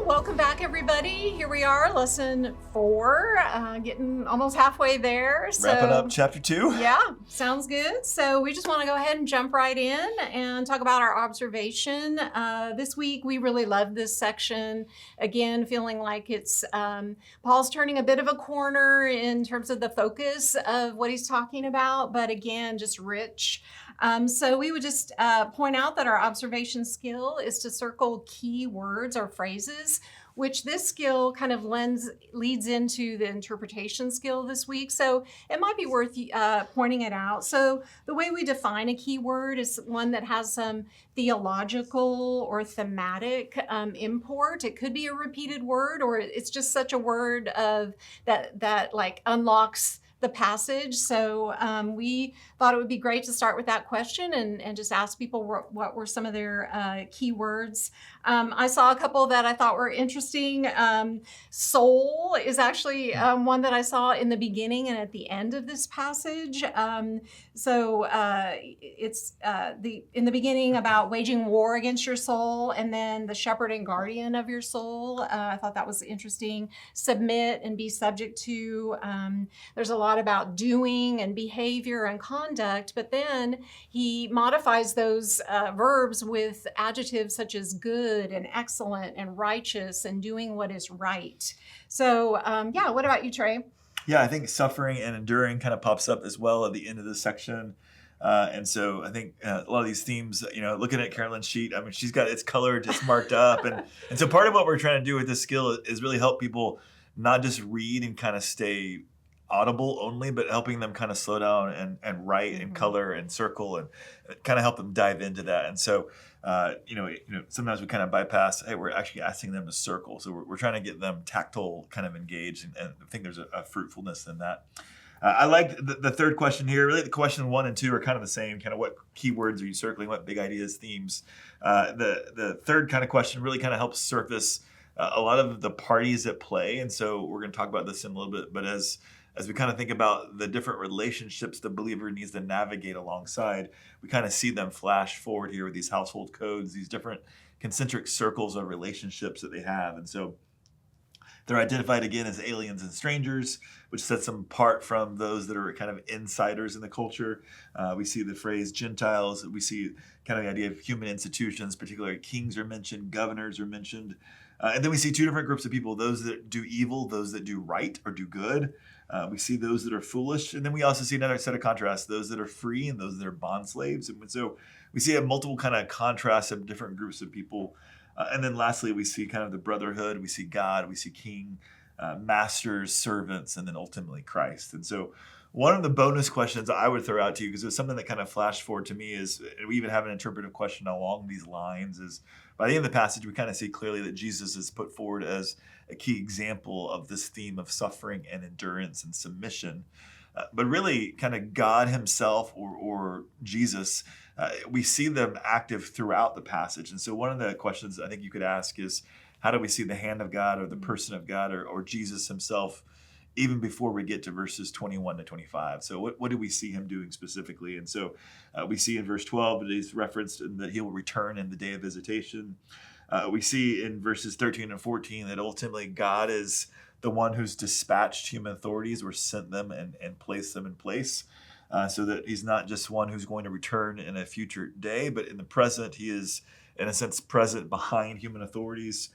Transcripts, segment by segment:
Welcome back, everybody. Here we are, lesson 4, getting almost halfway there. Wrapping up chapter 2. Yeah, sounds good. So we just want to go ahead and jump right in and talk about our observation. This week, we really love this section. Again, feeling like it's Paul's turning a bit of a corner in terms of the focus of what he's talking about, but again, just rich. So we would just point out that our observation skill is to circle key words or phrases, which this skill kind of leads into the interpretation skill this week. So it might be worth pointing it out. So the way we define a key word is one that has some theological or thematic import. It could be a repeated word, or it's just such a word of that like unlocks the passage. So we thought it would be great to start with that question and just ask people what were some of their key words. I saw a couple that I thought were interesting. Soul is actually one that I saw in the beginning and at the end of this passage. It's in the beginning about waging war against your soul, and then the shepherd and guardian of your soul. I thought that was interesting. Submit and be subject to. There's a lot about doing and behavior and conduct, but then he modifies those verbs with adjectives such as good and excellent and righteous and doing what is right. So what about you, Trey? Yeah, I think suffering and enduring kind of pops up as well at the end of this section. And so I think a lot of these themes, looking at Carolyn's sheet, I mean, she's got it's colored, it's marked up. And so part of what we're trying to do with this skill is really help people not just read and kind of stay audible only, but helping them kind of slow down and write and color and circle and kind of help them dive into that. And so, sometimes we kind of bypass, hey, we're actually asking them to circle. So we're trying to get them tactile kind of engaged. And I think there's a fruitfulness in that. I like the third question here. Really, the question 1 and 2 are kind of the same. Kind of what keywords are you circling? What big ideas, themes? The third kind of question really kind of helps surface a lot of the parties at play. And so we're going to talk about this in a little bit. But as we kind of think about the different relationships the believer needs to navigate alongside, we kind of see them flash forward here with these household codes, these different concentric circles of relationships that they have. And so they're identified again as aliens and strangers, which sets them apart from those that are kind of insiders in the culture. We see the phrase Gentiles. We see kind of the idea of human institutions, particularly kings are mentioned, governors are mentioned. And then we see 2 different groups of people, those that do evil, those that do right or do good. We see those that are foolish. And then we also see another set of contrasts, those that are free and those that are bond slaves. And so we see a multiple kind of contrasts of different groups of people. And then lastly, we see kind of the brotherhood. We see God, we see king, masters, servants, and then ultimately Christ. And so one of the bonus questions I would throw out to you, because it's something that kind of flashed forward to me, is we even have an interpretive question along these lines, is by the end of the passage, we kind of see clearly that Jesus is put forward as a key example of this theme of suffering and endurance and submission. But really kind of God himself or Jesus, we see them active throughout the passage. And so one of the questions I think you could ask is, how do we see the hand of God or the person of God or Jesus himself even before we get to verses 21 to 25? So what do we see him doing specifically? And so we see in verse 12 that he's referenced that he will return in the day of visitation. We see in verses 13 and 14 that ultimately God is the one who's dispatched human authorities or sent them and placed them in place, so that he's not just one who's going to return in a future day, but in the present, he is, in a sense, present behind human authorities.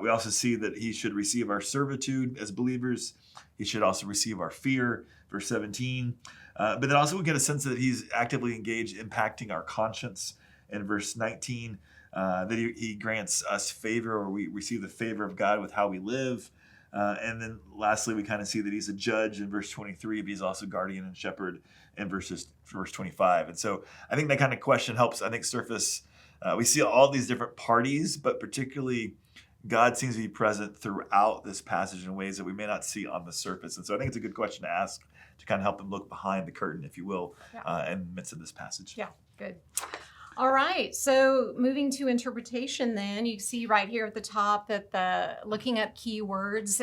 We also see that he should receive our servitude as believers. He should also receive our fear, verse 17. But then also we get a sense that he's actively engaged, impacting our conscience in verse 19, that he grants us favor, or we receive the favor of God with how we live. And then lastly, we kind of see that he's a judge in verse 23, but he's also guardian and shepherd in verse 25. And so I think that kind of question helps, I think, surface. We see all these different parties, but particularly God seems to be present throughout this passage in ways that we may not see on the surface. And so I think it's a good question to ask to kind of help them look behind the curtain, if you will, in the midst of this passage. Yeah, good. All right, so moving to interpretation, then you see right here at the top that the looking up keywords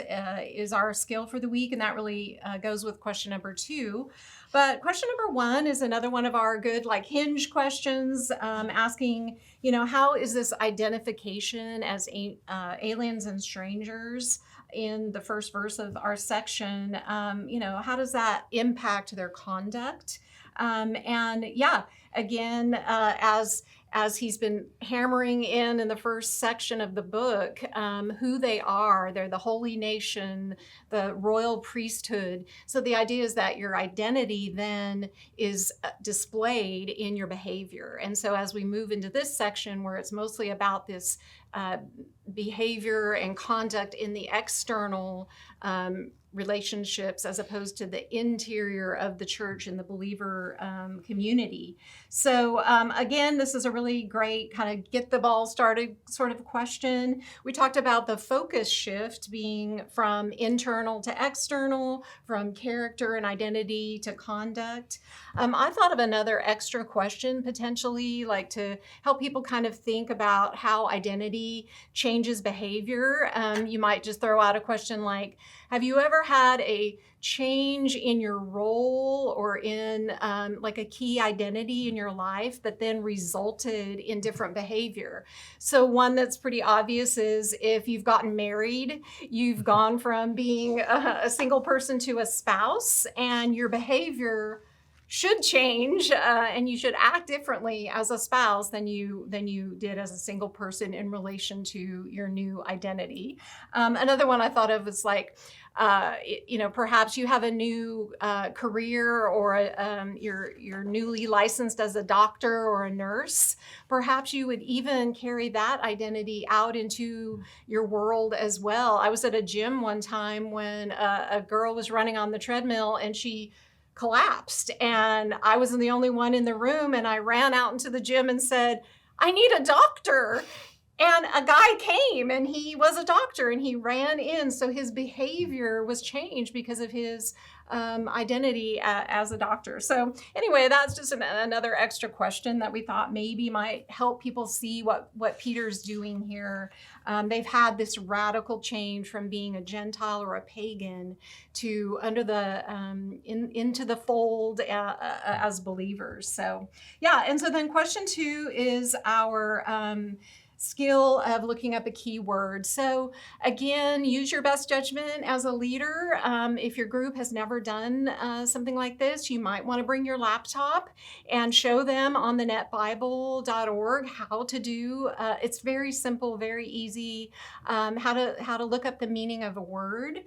is our skill for the week, and that really goes with question number 2. But question number 1 is another one of our good like hinge questions, asking, how is this identification as aliens and strangers in the first verse of our section? How does that impact their conduct? And yeah, again, as he's been hammering in the first section of the book, who they are. They're the holy nation, the royal priesthood. So the idea is that your identity then is displayed in your behavior. And so as we move into this section where it's mostly about this behavior and conduct in the external relationships as opposed to the interior of the church and the believer community. So again, this is a really great kind of get the ball started sort of question. We talked about the focus shift being from internal to external, from character and identity to conduct. I thought of another extra question potentially, like to help people kind of think about how identity changes behavior. You might just throw out a question like, have you ever had a change in your role or in like a key identity in your life that then resulted in different behavior? So one that's pretty obvious is if you've gotten married, you've gone from being a single person to a spouse, and your behavior should change, and you should act differently as a spouse than you did as a single person in relation to your new identity. Another one I thought of is like, perhaps you have a new career, or you're newly licensed as a doctor or a nurse. Perhaps you would even carry that identity out into your world as well. I was at a gym one time when a girl was running on the treadmill and she collapsed, and I wasn't the only one in the room, and I ran out into the gym and said, I need a doctor. And a guy came, and he was a doctor, and he ran in. So his behavior was changed because of his identity as a doctor. So anyway, that's just another extra question that we thought maybe might help people see what Peter's doing here. They've had this radical change from being a Gentile or a pagan to under the into the fold as believers. So yeah, and so then question 2 is our skill of looking up a keyword. So again, use your best judgment as a leader. If your group has never done something like this, you might want to bring your laptop and show them on the netbible.org how to do. It's very simple, very easy, how to look up the meaning of a word.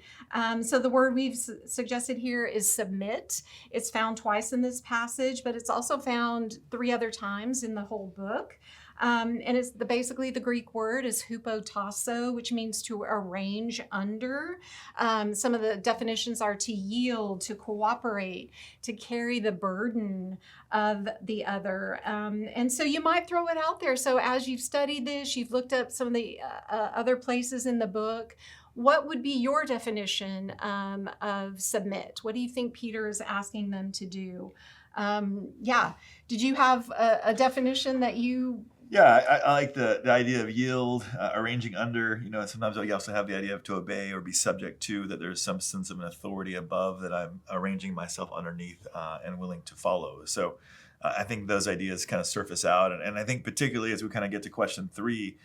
So the word we've suggested here is submit. It's found twice in this passage, but it's also found 3 other times in the whole book. And it's basically the Greek word is hupotasso, which means to arrange under. Some of the definitions are to yield, to cooperate, to carry the burden of the other. And so you might throw it out there. So as you've studied this, you've looked up some of the other places in the book. What would be your definition of submit? What do you think Peter is asking them to do? Did you have a definition that you... Yeah, I like the idea of yield, arranging under. Sometimes we also have the idea of to obey or be subject to, that there's some sense of an authority above that I'm arranging myself underneath and willing to follow. So I think those ideas kind of surface out. And I think particularly as we kind of get to question 3,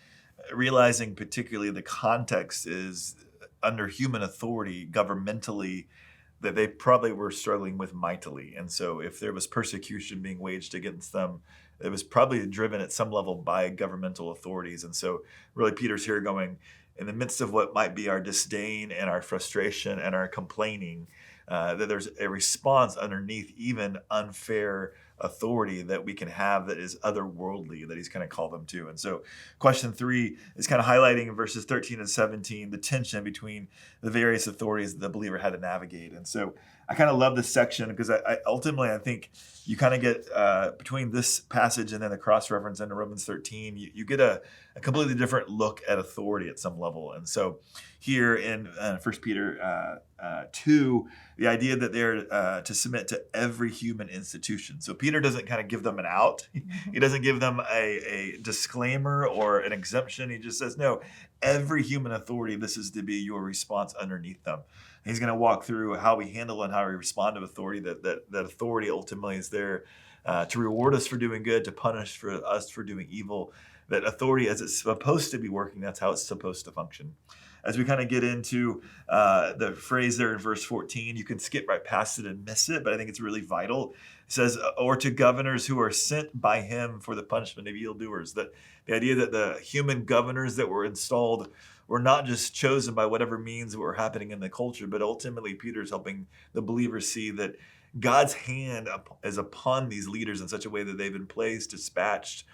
realizing particularly the context is under human authority, governmentally, that they probably were struggling with mightily. And so if there was persecution being waged against them, it was probably driven at some level by governmental authorities. And so really Peter's here going, in the midst of what might be our disdain and our frustration and our complaining, that there's a response underneath even unfair authority that we can have that is otherworldly, that he's kind of called them to. And so question 3 is kind of highlighting in verses 13 and 17 the tension between the various authorities that the believer had to navigate. And so I kind of love this section because I ultimately think you kind of get between this passage and then the cross-reference into Romans 13, you get a completely different look at authority at some level. And so here in 1 Peter 2, the idea that they're to submit to every human institution. So Peter Peter doesn't kind of give them an out. He doesn't give them a disclaimer or an exemption. He just says, no, every human authority, this is to be your response underneath them. He's going to walk through how we handle and how we respond to authority, that authority ultimately is there to reward us for doing good, to punish for us for doing evil. That authority, as it's supposed to be working, that's how it's supposed to function. As we kind of get into the phrase there in verse 14, you can skip right past it and miss it, but I think it's really vital. It says, or to governors who are sent by him for the punishment of evildoers. That the idea that the human governors that were installed were not just chosen by whatever means that were happening in the culture, but ultimately Peter's helping the believers see that God's hand is upon these leaders in such a way that they've been placed, dispatched,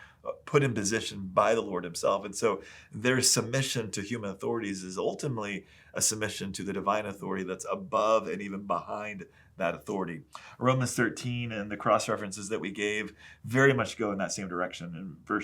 put in position by the Lord himself. And so their submission to human authorities is ultimately a submission to the divine authority that's above and even behind that authority. Romans 13 and the cross references that we gave very much go in that same direction. In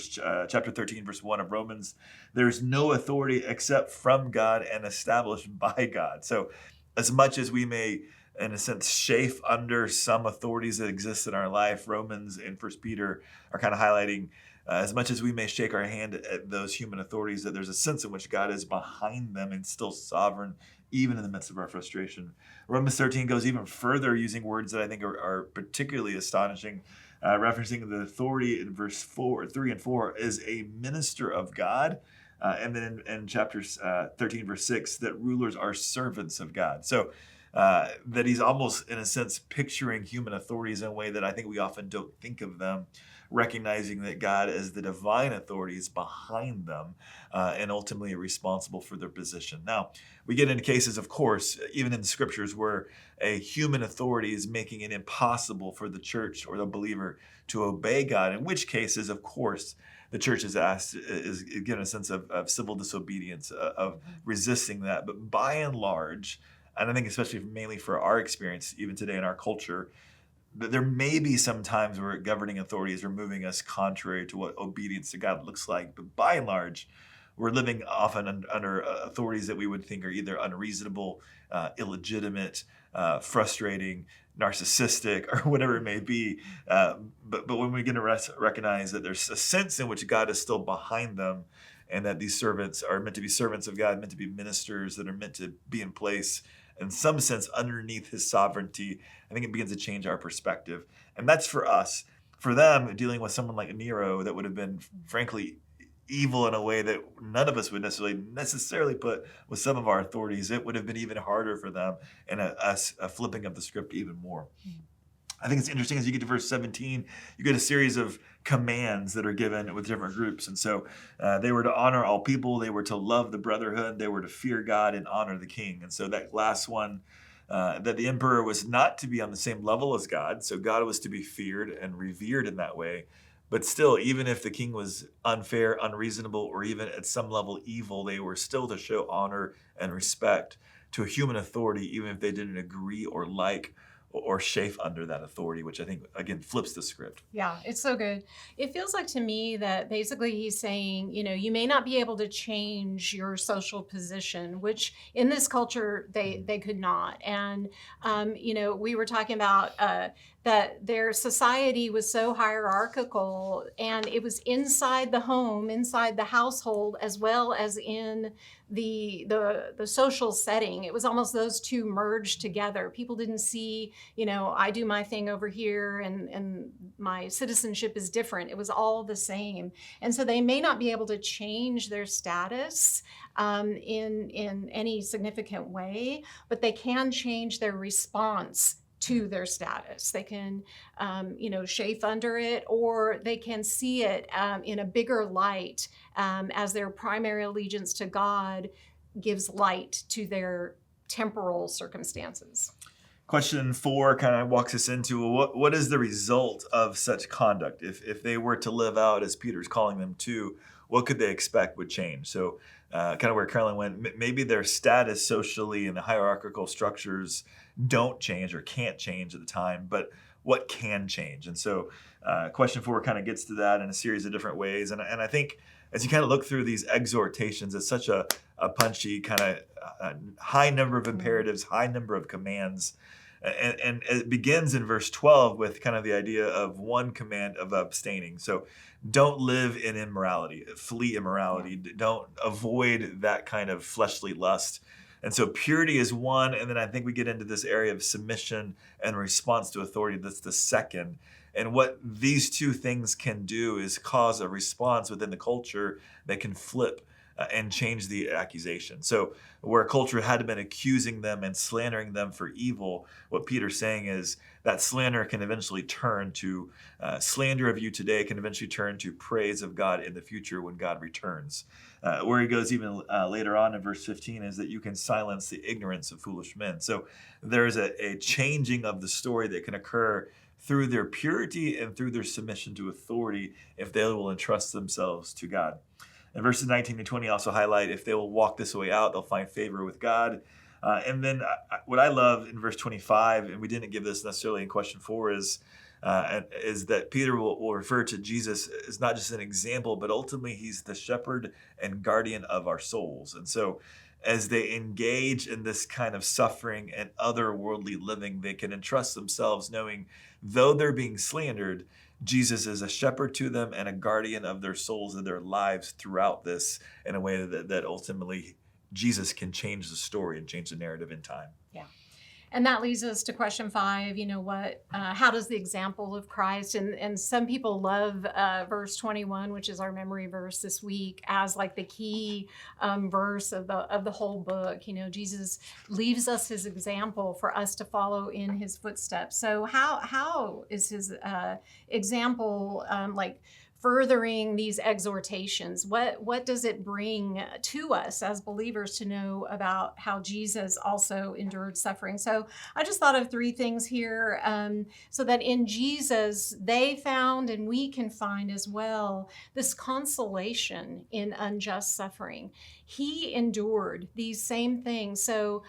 chapter 13, verse 1 of Romans, there's no authority except from God and established by God. So as much as we may, in a sense, chafe under some authorities that exist in our life, Romans and 1 Peter are kind of highlighting as much as we may shake our hand at those human authorities, that there's a sense in which God is behind them and still sovereign, even in the midst of our frustration. Romans 13 goes even further, using words that I think are particularly astonishing, referencing the authority in verse 3 and 4 is a minister of God. And then in chapter 13, verse 6, that rulers are servants of God. So that he's almost, in a sense, picturing human authorities in a way that I think we often don't think of them, recognizing that God as the divine authority is behind them and ultimately responsible for their position. Now, we get into cases, of course, even in the scriptures, where a human authority is making it impossible for the church or the believer to obey God, in which cases, of course, the church is given a sense of civil disobedience, of resisting that. But by and large, and I think especially mainly for our experience, even today in our culture, there may be some times where governing authorities are moving us contrary to what obedience to God looks like. But by and large, we're living often under authorities that we would think are either unreasonable, illegitimate, frustrating, narcissistic, or whatever it may be. But when we begin to recognize that there's a sense in which God is still behind them, and that these servants are meant to be servants of God, meant to be ministers that are meant to be in place in some sense underneath his sovereignty, I think it begins to change our perspective. And that's for us. For them, dealing with someone like Nero that would have been, frankly, evil in a way that none of us would necessarily put with some of our authorities, it would have been even harder for them, and us flipping up the script even more. I think it's interesting as you get to verse 17, you get a series of commands that are given with different groups. And so they were to honor all people, they were to love the brotherhood, they were to fear God and honor the king. And so that last one, that the emperor was not to be on the same level as God. So God was to be feared and revered in that way. But still, even if the king was unfair, unreasonable, or even at some level evil, they were still to show honor and respect to a human authority, even if they didn't agree or like or chafe under that authority, which I think, again, flips the script. Yeah, it's so good. It feels like to me that basically he's saying, you may not be able to change your social position, which in this culture, they could not. And, we were talking about that their society was so hierarchical, and it was inside the home, inside the household, as well as in the social setting. It was almost those two merged together. People didn't see, I do my thing over here and my citizenship is different. It was all the same. And so they may not be able to change their status in any significant way, but they can change their response to their status. They can, chafe under it, or they can see it in a bigger light as their primary allegiance to God gives light to their temporal circumstances. Question 4 kind of walks us into what is the result of such conduct? If they were to live out as Peter's calling them to, what could they expect would change? So kind of where Carolyn went, maybe their status socially and the hierarchical structures don't change or can't change at the time, but what can change? And so question 4 kind of gets to that in a series of different ways. And I think as you kind of look through these exhortations, it's such a punchy kind of high number of imperatives, high number of commands. And it begins in verse 12 with kind of the idea of one command of abstaining. So don't live in immorality, flee immorality. Don't avoid that kind of fleshly lust. And so purity is one. And then I think we get into this area of submission and response to authority. That's the second. And what these two things can do is cause a response within the culture that can flip and change the accusation. So where culture had been accusing them and slandering them for evil, what Peter's saying is that slander can eventually turn to slander of you today can eventually turn to praise of God in the future when God returns. Where he goes even later on in verse 15 is that you can silence the ignorance of foolish men. So there's a changing of the story that can occur through their purity and through their submission to authority if they will entrust themselves to God. And verses 19 and 20 also highlight if they will walk this way out, they'll find favor with God. And then what I love in verse 25, and we didn't give this necessarily in question 4, is that Peter will refer to Jesus as not just an example, but ultimately he's the shepherd and guardian of our souls. And so as they engage in this kind of suffering and otherworldly living, they can entrust themselves knowing though they're being slandered, Jesus is a shepherd to them and a guardian of their souls and their lives throughout this in a way that ultimately Jesus can change the story and change the narrative in time. Yeah. And that leads us to question 5. How does the example of Christ, and some people love verse 21, which is our memory verse this week, as like the key verse of the whole book. Jesus leaves us his example for us to follow in his footsteps. So how is his example like furthering these exhortations? What does it bring to us as believers to know about how Jesus also endured suffering? So I just thought of 3 things here, so that in Jesus they found, and we can find as well, this consolation in unjust suffering. He endured these same things. So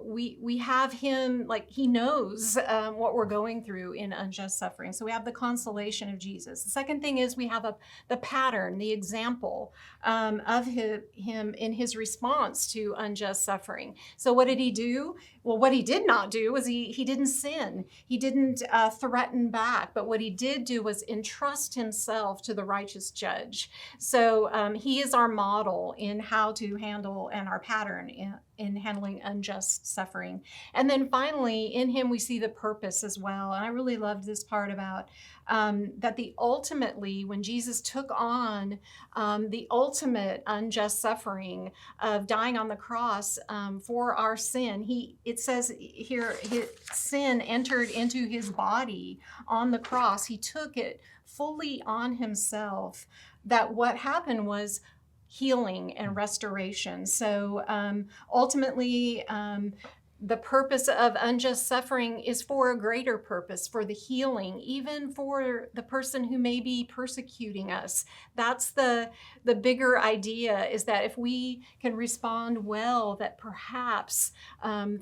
we have him, like he knows what we're going through in unjust suffering. So we have the consolation of Jesus. The second thing is we have the pattern, the example of him in his response to unjust suffering. So what did he do? Well, what he did not do was he didn't sin. He didn't threaten back. But what he did do was entrust himself to the righteous judge. So he is our model in how to handle, and our pattern in handling unjust suffering. And then finally, in him, we see the purpose as well. And I really loved this part about that ultimately, when Jesus took on the ultimate unjust suffering of dying on the cross for our sin, it says here, his sin entered into his body on the cross. He took it fully on himself. That what happened was healing and restoration. So ultimately, the purpose of unjust suffering is for a greater purpose, for the healing, even for the person who may be persecuting us. That's the bigger idea, is that if we can respond well, that perhaps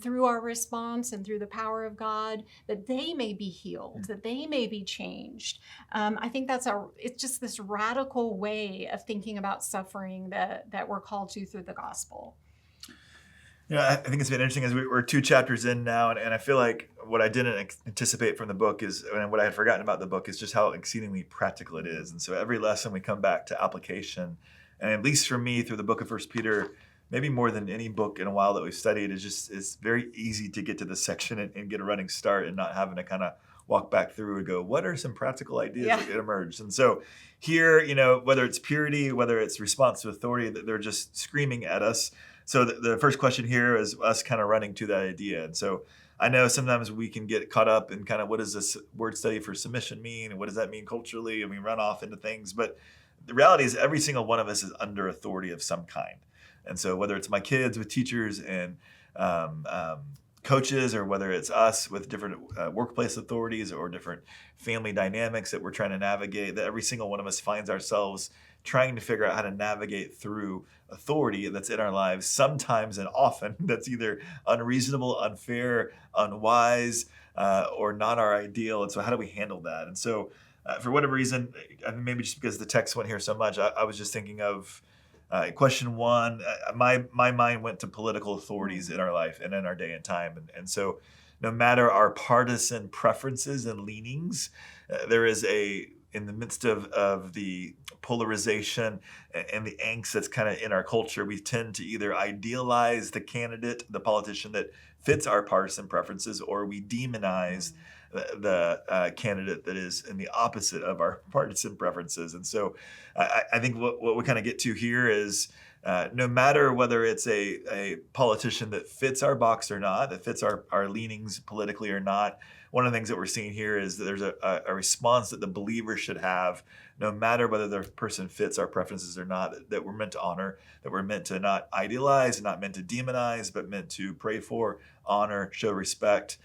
through our response and through the power of God, that they may be healed, that they may be changed. I think it's just this radical way of thinking about suffering that we're called to through the gospel. I think it's been interesting as we're 2 chapters in now, and I feel like what I didn't anticipate from the book is, and what I had forgotten about the book is just how exceedingly practical it is. And so every lesson we come back to application, and at least for me through the book of 1 Peter, maybe more than any book in a while that we've studied, it's very easy to get to this section and get a running start and not having to kind of walk back through and go, what are some practical ideas that emerged? And so here, whether it's purity, whether it's response to authority, that they're just screaming at us. So the first question here is us kind of running to that idea. And so I know sometimes we can get caught up in kind of what does this word study for submission mean? And what does that mean culturally? And we run off into things. But the reality is every single one of us is under authority of some kind. And so whether it's my kids with teachers and coaches, or whether it's us with different workplace authorities or different family dynamics that we're trying to navigate, that every single one of us finds ourselves trying to figure out how to navigate through authority that's in our lives, sometimes and often that's either unreasonable, unfair, unwise, or not our ideal. And so how do we handle that? And so for whatever reason, maybe just because the text went here so much, I was just thinking of question 1, my mind went to political authorities in our life and in our day and time. And so no matter our partisan preferences and leanings, there is in the midst of the polarization and the angst that's kind of in our culture, we tend to either idealize the candidate, the politician that fits our partisan preferences, or we demonize the candidate that is in the opposite of our partisan preferences. And so I think what we kind of get to here is no matter whether it's a politician that fits our box or not, that fits our leanings politically or not, one of the things that we're seeing here is that there's a response that the believer should have, no matter whether the person fits our preferences or not, that we're meant to honor, that we're meant to not idealize, not meant to demonize, but meant to pray for, honor, show respect,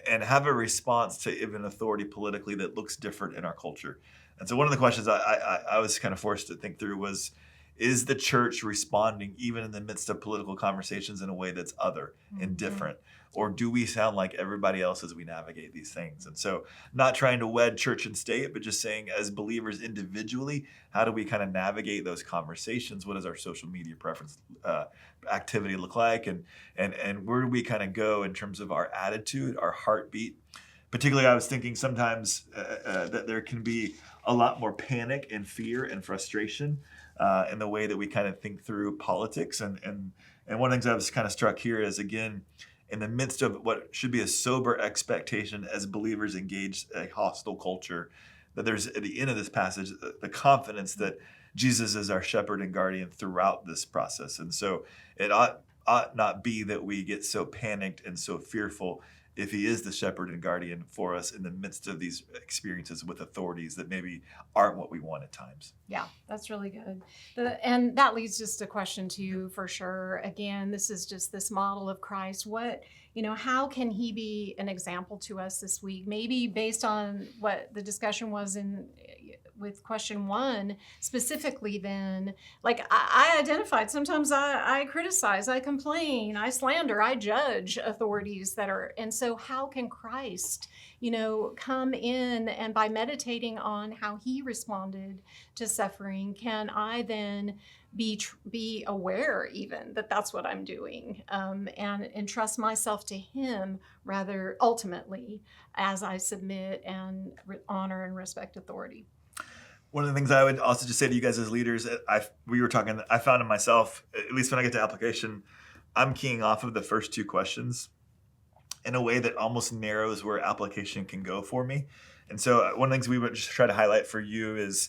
and have a response to even authority politically that looks different in our culture. And so one of the questions I was kind of forced to think through was, is the church responding even in the midst of political conversations in a way that's other and different? Or do we sound like everybody else as we navigate these things? And so not trying to wed church and state, but just saying as believers individually, how do we kind of navigate those conversations? What does our social media preference activity look like? And where do we kind of go in terms of our attitude, our heartbeat? Particularly, I was thinking sometimes that there can be a lot more panic and fear and frustration in the way that we kind of think through politics. And one of the things I was kind of struck here is, again, in the midst of what should be a sober expectation as believers engage a hostile culture, that there's at the end of this passage the confidence that Jesus is our shepherd and guardian throughout this process. And so it ought not be that we get so panicked and so fearful if he is the shepherd and guardian for us in the midst of these experiences with authorities that maybe aren't what we want at times. Yeah, that's really good. And that leads just to question two for sure. Again, this is just this model of Christ. How can he be an example to us this week? Maybe based on what the discussion was with question one specifically, then, like I identified, sometimes I criticize, I complain, I slander, I judge authorities and so how can Christ, come in, and by meditating on how he responded to suffering, can I then be aware even that that's what I'm doing, and entrust myself to him rather ultimately as I submit and honor and respect authority. One of the things I would also just say to you guys as leaders, I found in myself, at least when I get to application, I'm keying off of the first two questions in a way that almost narrows where application can go for me. And so one of the things we would just try to highlight for you is,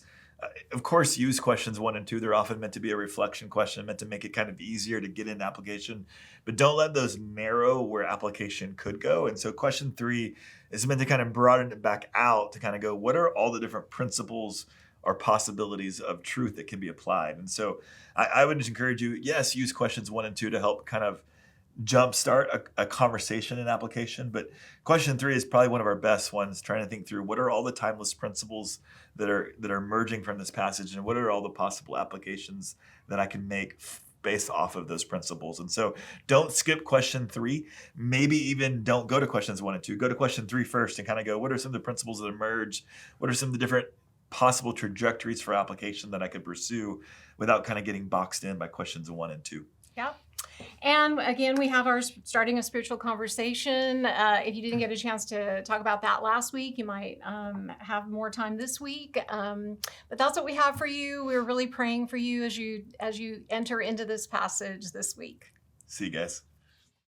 of course, use questions 1 and 2. They're often meant to be a reflection question, meant to make it kind of easier to get into application, but don't let those narrow where application could go. And so question 3 is meant to kind of broaden it back out to kind of go, what are all the different principles or possibilities of truth that can be applied? And so I would just encourage you, yes, use questions 1 and 2 to help kind of jumpstart a conversation and application. But question 3 is probably one of our best ones, trying to think through what are all the timeless principles that are emerging from this passage, and what are all the possible applications that I can make based off of those principles. And so don't skip question 3. Maybe even don't go to questions 1 and 2. Go to question 3 first and kind of go, what are some of the principles that emerge? What are some of the different possible trajectories for application that I could pursue without kind of getting boxed in by questions 1 and 2? Yep. And again, we have our starting a spiritual conversation. If you didn't get a chance to talk about that last week, you might have more time this week. But that's what we have for you. We're really praying for you as you enter into this passage this week. See you guys.